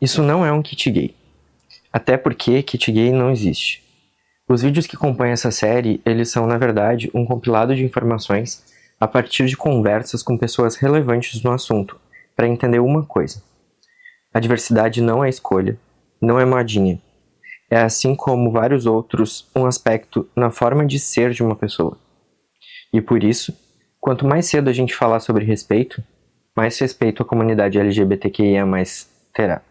Isso não é um kit gay. Até porque kit gay não existe. Os vídeos que compõem essa série, eles são, na verdade, um compilado de informações a partir de conversas com pessoas relevantes no assunto, para entender uma coisa. A diversidade não é escolha, não é modinha. É, assim como vários outros, um aspecto na forma de ser de uma pessoa. E por isso, quanto mais cedo a gente falar sobre respeito, mais respeito a comunidade LGBTQIA+ terá.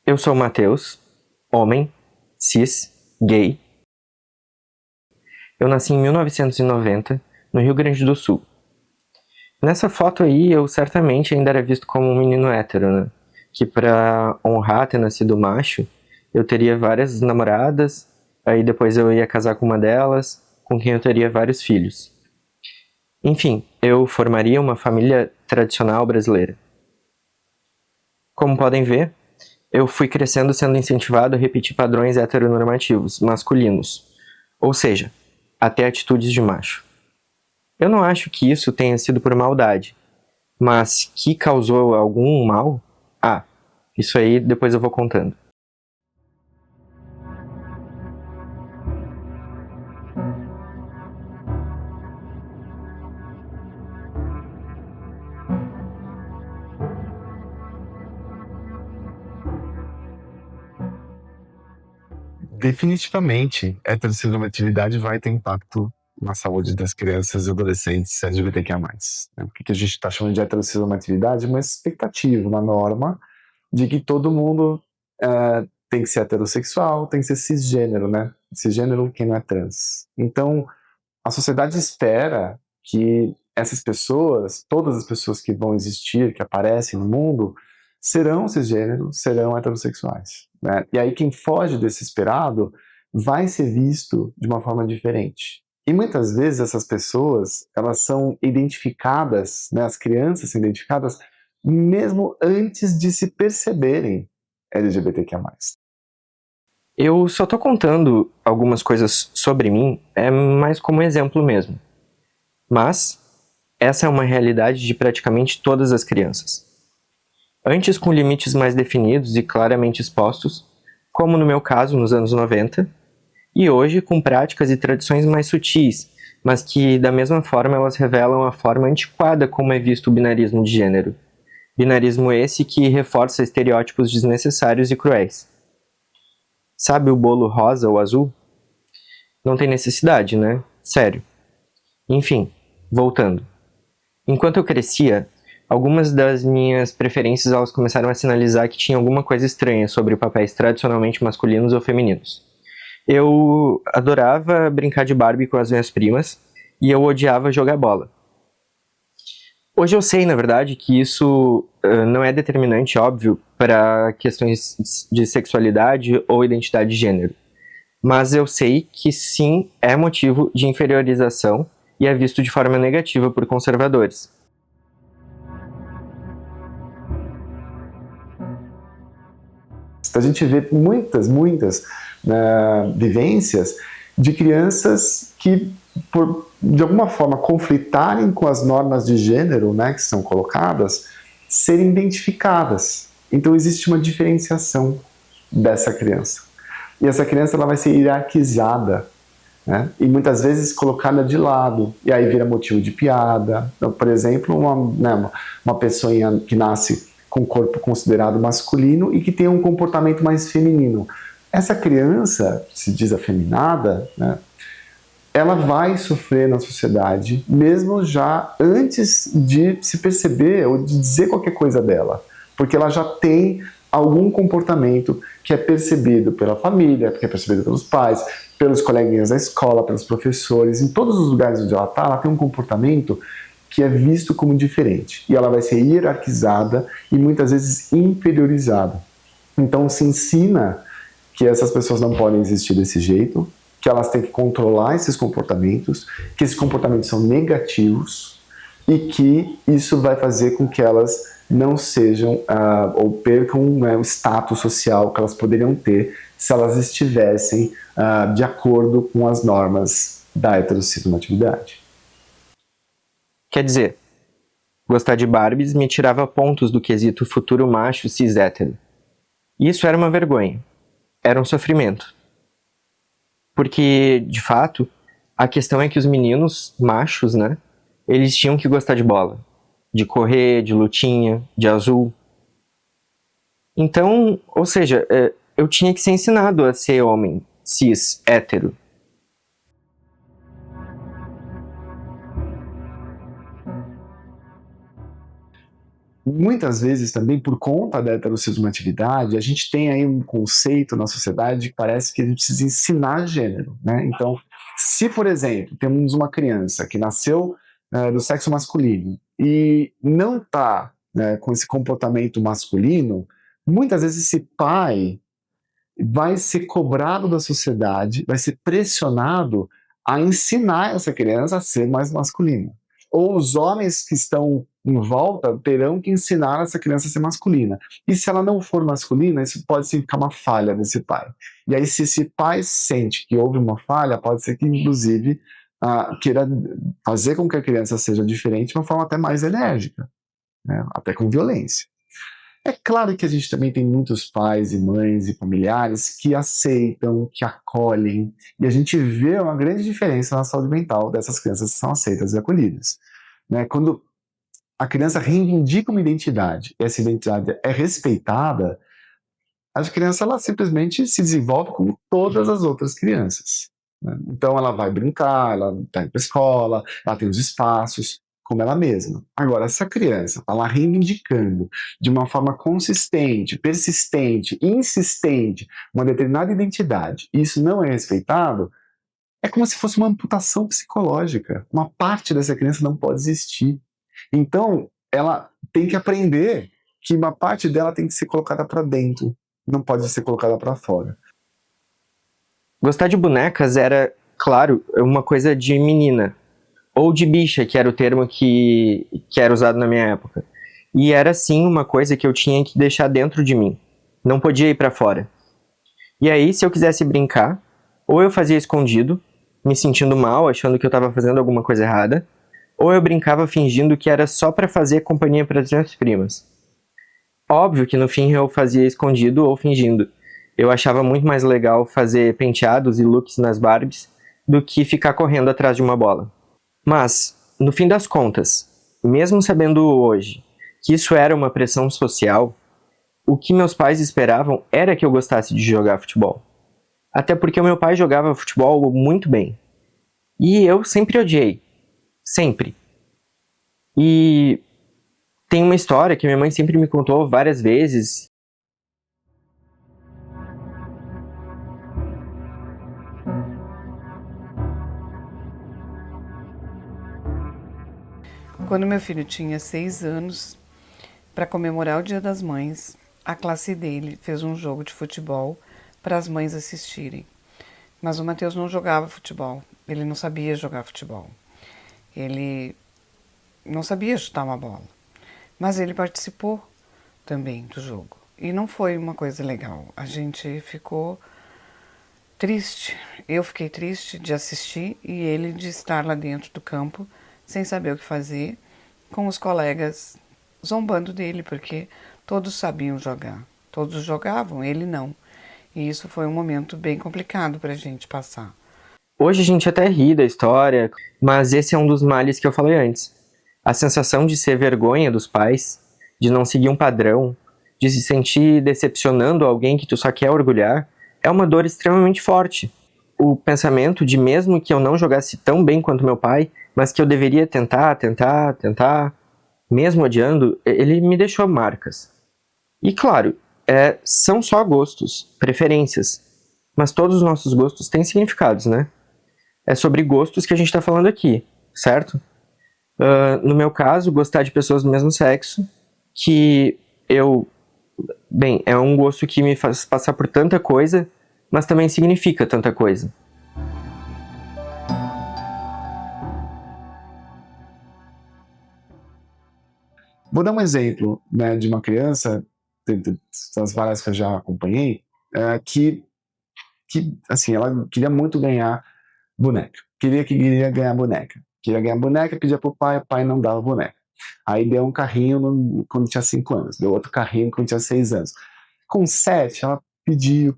Eu sou o Matheus, homem, cis, gay. Eu nasci em 1990, no Rio Grande do Sul. Nessa foto aí, eu certamente ainda era visto como um menino hétero, né? Que pra honrar ter nascido macho, eu teria várias namoradas, aí depois eu ia casar com uma delas, com quem eu teria vários filhos. Enfim, eu formaria uma família tradicional brasileira. Como podem ver, eu fui crescendo sendo incentivado a repetir padrões heteronormativos, masculinos, ou seja, até atitudes de macho. Eu não acho que isso tenha sido por maldade, mas que causou algum mal? Ah, isso aí depois eu vou contando. Definitivamente, a heterossexualidade vai ter impacto na saúde das crianças e adolescentes LGBTQIA+. Né? Porque a gente está chamando de heterossexualidade uma expectativa, uma norma de que todo mundo tem que ser heterossexual, tem que ser cisgênero, né? Cisgênero quem não é trans. Então, a sociedade espera que essas pessoas, todas as pessoas que vão existir, que aparecem no mundo, serão cisgêneros, serão heterossexuais. Né? E aí quem foge desse esperado vai ser visto de uma forma diferente. E muitas vezes essas pessoas, elas são identificadas, né, as crianças são identificadas mesmo antes de se perceberem LGBTQIA+. Eu só tô contando algumas coisas sobre mim, mais como exemplo mesmo. Mas essa é uma realidade de praticamente todas as crianças. Antes com limites mais definidos e claramente expostos, como no meu caso nos anos 90, e hoje com práticas e tradições mais sutis, mas que da mesma forma elas revelam a forma antiquada como é visto o binarismo de gênero. Binarismo esse que reforça estereótipos desnecessários e cruéis. Sabe o bolo rosa ou azul? Não tem necessidade, né? Sério. Enfim, voltando. Enquanto eu crescia, algumas das minhas preferências elas começaram a sinalizar que tinha alguma coisa estranha sobre papéis tradicionalmente masculinos ou femininos. Eu adorava brincar de Barbie com as minhas primas e eu odiava jogar bola. Hoje eu sei, na verdade, que isso não é determinante, óbvio, para questões de sexualidade ou identidade de gênero. Mas eu sei que sim é motivo de inferiorização e é visto de forma negativa por conservadores. A gente vê muitas vivências de crianças que, por de alguma forma conflitarem com as normas de gênero, né, que são colocadas, serem identificadas. Então existe uma diferenciação dessa criança. E essa criança ela vai ser hierarquizada, né, e muitas vezes colocada de lado. E aí vira motivo de piada. Então, por exemplo, uma pessoa que nasce com o corpo considerado masculino e que tem um comportamento mais feminino. Essa criança, se diz afeminada, né, ela vai sofrer na sociedade, mesmo já antes de se perceber ou de dizer qualquer coisa dela, porque ela já tem algum comportamento que é percebido pela família, que é percebido pelos pais, pelos coleguinhas da escola, pelos professores, em todos os lugares onde ela está, ela tem um comportamento que é visto como diferente, e ela vai ser hierarquizada e muitas vezes inferiorizada. Então se ensina que essas pessoas não podem existir desse jeito, que elas têm que controlar esses comportamentos, que esses comportamentos são negativos e que isso vai fazer com que elas não sejam ou percam o status social que elas poderiam ter se elas estivessem de acordo com as normas da heterossexualidade. Quer dizer, gostar de Barbies me tirava pontos do quesito futuro macho cis hétero. Isso era uma vergonha. Era um sofrimento. Porque, de fato, a questão é que os meninos machos, né? Eles tinham que gostar de bola. De correr, de lutinha, de azul. Então, ou seja, eu tinha que ser ensinado a ser homem, cis, hétero. Muitas vezes também, por conta da heterossexualidade, a gente tem aí um conceito na sociedade que parece que a gente precisa ensinar gênero, né? Então, se, por exemplo, temos uma criança que nasceu do sexo masculino e não está com esse comportamento masculino, muitas vezes esse pai vai ser cobrado da sociedade, vai ser pressionado a ensinar essa criança a ser mais masculina. Ou os homens que estão em volta terão que ensinar essa criança a ser masculina. E se ela não for masculina, isso pode ficar uma falha desse pai. E aí, se esse pai sente que houve uma falha, pode ser que, inclusive, queira fazer com que a criança seja diferente de uma forma até mais enérgica, né? Até com violência. É claro que a gente também tem muitos pais e mães e familiares que aceitam, que acolhem, e a gente vê uma grande diferença na saúde mental dessas crianças que são aceitas e acolhidas, né? Quando a criança reivindica uma identidade, e essa identidade é respeitada, a criança ela simplesmente se desenvolve como todas as outras crianças, né? Então ela vai brincar, ela vai para a escola, ela tem os espaços, como ela mesma. Agora, essa criança está lá reivindicando de uma forma consistente, persistente, insistente, uma determinada identidade, e isso não é respeitado, é como se fosse uma amputação psicológica. Uma parte dessa criança não pode existir. Então, ela tem que aprender que uma parte dela tem que ser colocada para dentro, não pode ser colocada para fora. Gostar de bonecas era, claro, uma coisa de menina. Ou de bicha, que era o termo que era usado na minha época. E era sim uma coisa que eu tinha que deixar dentro de mim. Não podia ir para fora. E aí, se eu quisesse brincar, ou eu fazia escondido, me sentindo mal, achando que eu estava fazendo alguma coisa errada, ou eu brincava fingindo que era só para fazer companhia para as minhas primas. Óbvio que no fim eu fazia escondido ou fingindo. Eu achava muito mais legal fazer penteados e looks nas Barbies do que ficar correndo atrás de uma bola. Mas, no fim das contas, mesmo sabendo hoje que isso era uma pressão social, o que meus pais esperavam era que eu gostasse de jogar futebol. Até porque o meu pai jogava futebol muito bem. E eu sempre odiei. Sempre. E tem uma história que minha mãe sempre me contou várias vezes. Quando meu filho tinha 6 anos, para comemorar o Dia das Mães, a classe dele fez um jogo de futebol para as mães assistirem. Mas o Matheus não jogava futebol, ele não sabia jogar futebol. Ele não sabia chutar uma bola. Mas ele participou também do jogo. E não foi uma coisa legal. A gente ficou triste. Eu fiquei triste de assistir e ele de estar lá dentro do campo sem saber o que fazer, com os colegas zombando dele, porque todos sabiam jogar. Todos jogavam, ele não. E isso foi um momento bem complicado para a gente passar. Hoje a gente até ri da história, mas esse é um dos males que eu falei antes. A sensação de ser vergonha dos pais, de não seguir um padrão, de se sentir decepcionando alguém que tu só quer orgulhar, é uma dor extremamente forte. O pensamento de mesmo que eu não jogasse tão bem quanto meu pai, mas que eu deveria tentar, mesmo odiando, ele me deixou marcas. E claro, são só gostos, preferências, mas todos os nossos gostos têm significados, né? É sobre gostos que a gente está falando aqui, certo? No meu caso, gostar de pessoas do mesmo sexo, que é um gosto que me faz passar por tanta coisa, mas também significa tanta coisa. Vou dar um exemplo, né, de uma criança, das várias que eu já acompanhei, que que, assim, ela queria muito ganhar boneca. Queria ganhar boneca. Queria ganhar boneca, pedia pro pai, o pai não dava boneca. Aí deu um carrinho quando tinha 5 anos, deu outro carrinho quando tinha 6 anos. Com 7, ela pediu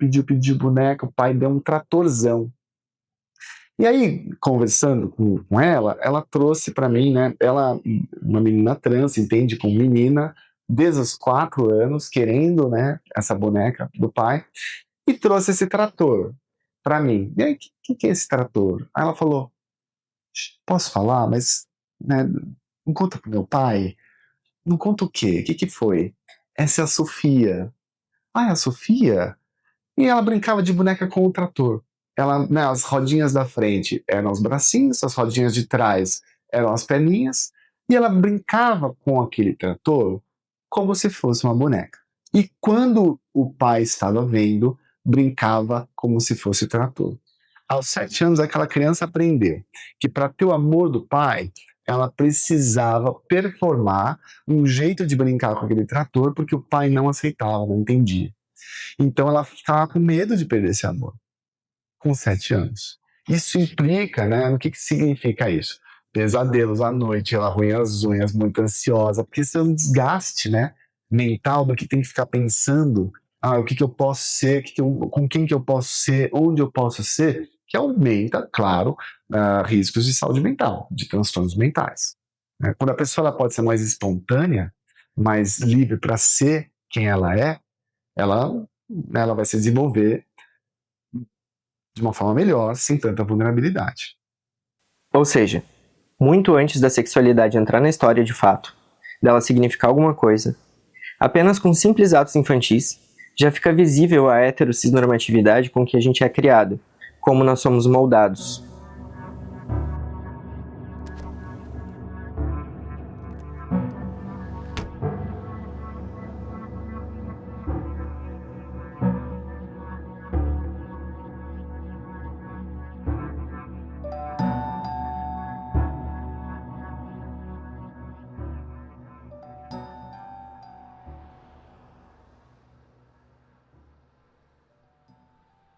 boneca, o pai deu um tratorzão. E aí, conversando com ela, ela trouxe para mim, né? Ela, uma menina trans, entende? Com menina, desde os 4 anos, querendo, né? Essa boneca do pai, e trouxe esse trator para mim. E aí, o que é esse trator? Aí ela falou: posso falar, mas né, não conta pro meu pai? Não conta o quê? O que foi? Essa é a Sofia. Ah, é a Sofia? E ela brincava de boneca com o trator. Ela, né, as rodinhas da frente eram os bracinhos, as rodinhas de trás eram as perninhas, e ela brincava com aquele trator como se fosse uma boneca. E quando o pai estava vendo, brincava como se fosse trator. Aos 7 anos, aquela criança aprendeu que para ter o amor do pai, ela precisava performar um jeito de brincar com aquele trator, porque o pai não aceitava, não entendia. Então ela ficava com medo de perder esse amor, com 7 anos. Isso implica, né? O que significa isso? Pesadelos à noite, ela ruim as unhas, muito ansiosa, porque isso é um desgaste, né? Mental do que tem que ficar pensando, o que eu posso ser, com quem que eu posso ser, onde eu posso ser, que aumenta, claro, riscos de saúde mental, de transtornos mentais. Quando a pessoa ela pode ser mais espontânea, mais livre para ser quem ela vai se desenvolver de uma forma melhor, sem tanta vulnerabilidade. Ou seja, muito antes da sexualidade entrar na história de fato, dela significar alguma coisa, apenas com simples atos infantis, já fica visível a heterocisnormatividade com que a gente é criado, como nós somos moldados.